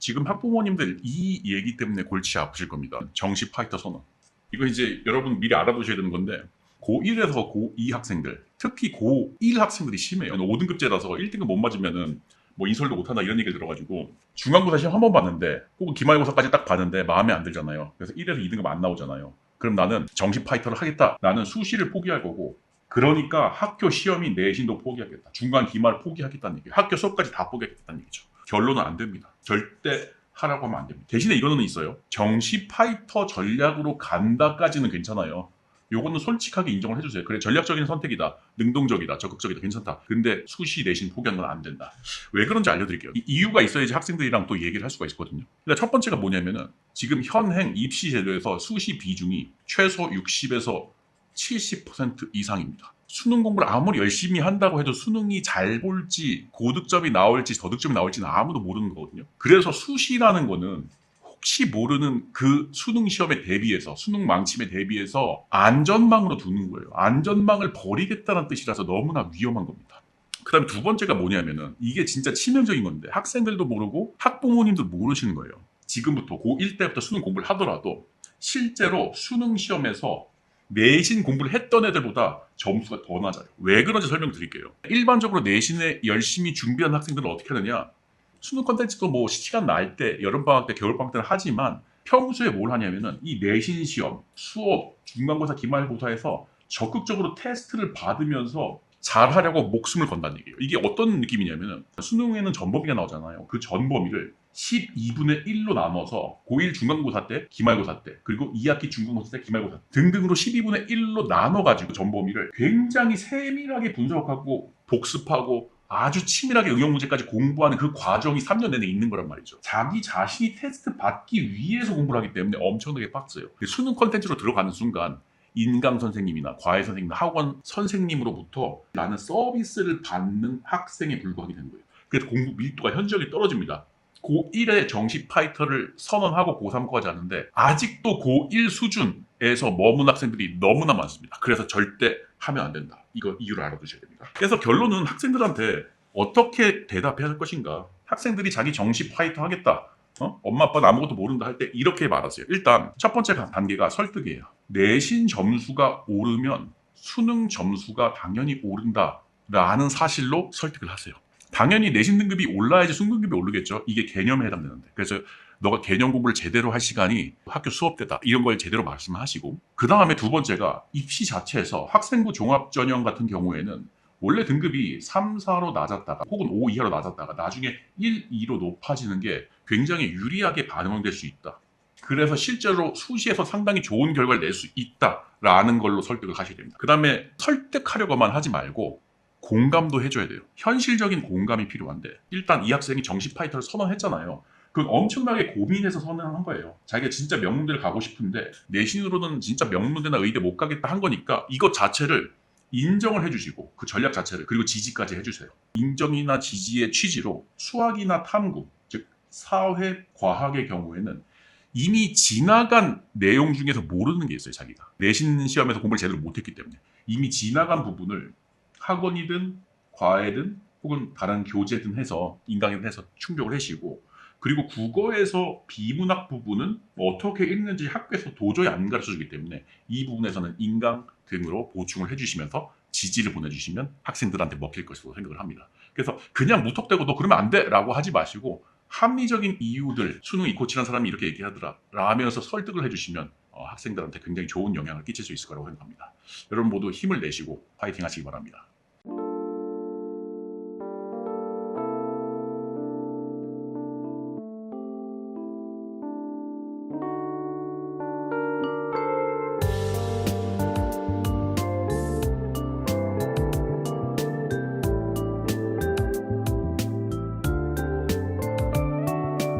지금 학부모님들 이 얘기 때문에 골치 아프실 겁니다. 정시 파이터 선언. 이거 이제 여러분 미리 알아두셔야 되는 건데 고1에서 고2 학생들, 특히 고1 학생들이 심해요. 5등급제라서 1등급 못 맞으면은 뭐 인설도 못한다 이런 얘기를 들어가지고 중간고사 시험 한 번 봤는데 혹은 기말고사까지 딱 봤는데 마음에 안 들잖아요. 그래서 1에서 2등급 안 나오잖아요. 그럼 나는 정시 파이터를 하겠다. 나는 수시를 포기할 거고 그러니까 학교 시험인 내신도 포기하겠다. 중간 기말을 포기하겠다는 얘기예요. 학교 수업까지 다 포기하겠다는 얘기죠. 결론은 안 됩니다. 절대 하라고 하면 안 됩니다. 대신에 이거는 있어요. 정시 파이터 전략으로 간다까지는 괜찮아요. 요거는 솔직하게 인정을 해주세요. 그래, 전략적인 선택이다. 능동적이다. 적극적이다. 괜찮다. 근데 수시 내신 포기하는 건 안 된다. 왜 그런지 알려드릴게요. 이유가 있어야지 학생들이랑 또 얘기를 할 수가 있거든요. 일단 첫 번째가 뭐냐면은 지금 현행 입시 제도에서 수시 비중이 최소 60에서 70% 이상입니다. 수능 공부를 아무리 열심히 한다고 해도 수능이 잘 볼지 고득점이 나올지 저득점이 나올지는 아무도 모르는 거거든요. 그래서 수시라는 거는 혹시 모르는 그 수능 시험에 대비해서 수능 망침에 대비해서 안전망으로 두는 거예요. 안전망을 버리겠다는 뜻이라서 너무나 위험한 겁니다. 그 다음에 두 번째가 뭐냐면은 이게 진짜 치명적인 건데 학생들도 모르고 학부모님도 모르시는 거예요. 지금부터 고1 때부터 수능 공부를 하더라도 실제로 수능 시험에서 내신 공부를 했던 애들보다 점수가 더 낮아요. 왜 그런지 설명드릴게요. 일반적으로 내신에 열심히 준비한 학생들은 어떻게 하느냐, 수능 컨텐츠도 뭐 시간 날 때, 여름방학 때, 겨울방학 때는 하지만 평소에 뭘 하냐면은 이 내신 시험, 수업, 중간고사, 기말고사에서 적극적으로 테스트를 받으면서 잘하려고 목숨을 건다는 얘기예요. 이게 어떤 느낌이냐면은 수능에는 전범위가 나오잖아요. 그 전범위를 12분의 1로 나눠서 고1 중간고사 때, 기말고사 때, 그리고 2학기 중간고사 때, 기말고사 등등으로 12분의 1로 나눠가지고 전범위를 굉장히 세밀하게 분석하고 복습하고 아주 치밀하게 응용 문제까지 공부하는 그 과정이 3년 내내 있는 거란 말이죠. 자기 자신이 테스트 받기 위해서 공부를 하기 때문에 엄청나게 빡세요. 수능 컨텐츠로 들어가는 순간 인강 선생님이나 과외 선생님이나 학원 선생님으로부터 나는 서비스를 받는 학생에 불과하게 되는 거예요. 그래서 공부 밀도가 현저하게 떨어집니다. 고1에 정시 파이터를 선언하고 고3까지 하는데 아직도 고1 수준에서 머문 학생들이 너무나 많습니다. 그래서 절대 하면 안 된다. 이거 이유를 알아두셔야 됩니다. 그래서 결론은 학생들한테 어떻게 대답해야 할 것인가. 학생들이 자기 정시 파이터 하겠다. 엄마 아빠는 아무것도 모른다 할 때 이렇게 말하세요. 일단 첫 번째 단계가 설득이에요. 내신 점수가 오르면 수능 점수가 당연히 오른다라는 사실로 설득을 하세요. 당연히 내신 등급이 올라야지 수능 등급이 오르겠죠. 이게 개념에 해당되는데. 그래서 너가 개념 공부를 제대로 할 시간이 학교 수업 때다. 이런 걸 제대로 말씀하시고 그 다음에 두 번째가 입시 자체에서 학생부 종합전형 같은 경우에는 원래 등급이 3, 4로 낮았다가 혹은 5 이하로 낮았다가 나중에 1, 2로 높아지는 게 굉장히 유리하게 반영될 수 있다. 그래서 실제로 수시에서 상당히 좋은 결과를 낼 수 있다라는 걸로 설득을 하셔야 됩니다. 그 다음에 설득하려고만 하지 말고 공감도 해줘야 돼요. 현실적인 공감이 필요한데 일단 이 학생이 정시 파이터를 선언했잖아요. 그건 엄청나게 고민해서 선언한 거예요. 자기가 진짜 명문대를 가고 싶은데 내신으로는 진짜 명문대나 의대 못 가겠다 한 거니까 이것 자체를 인정을 해주시고 그 전략 자체를 그리고 지지까지 해주세요. 인정이나 지지의 취지로 수학이나 탐구, 즉 사회, 과학의 경우에는 이미 지나간 내용 중에서 모르는 게 있어요. 자기가 내신 시험에서 공부를 제대로 못했기 때문에 이미 지나간 부분을 학원이든 과외든 혹은 다른 교재든 해서 인강이든 해서 충족을 하시고 그리고 국어에서 비문학 부분은 어떻게 읽는지 학교에서 도저히 안 가르쳐주기 때문에 이 부분에서는 인강 등으로 보충을 해주시면서 지지를 보내주시면 학생들한테 먹힐 것으로 생각을 합니다. 그래서 그냥 무턱대고 너 그러면 안 돼 라고 하지 마시고 합리적인 이유들 수능 이코 치는 사람이 이렇게 얘기하더라 라면서 설득을 해주시면 학생들한테 굉장히 좋은 영향을 끼칠 수 있을 거라고 생각합니다. 여러분 모두 힘을 내시고 파이팅 하시기 바랍니다.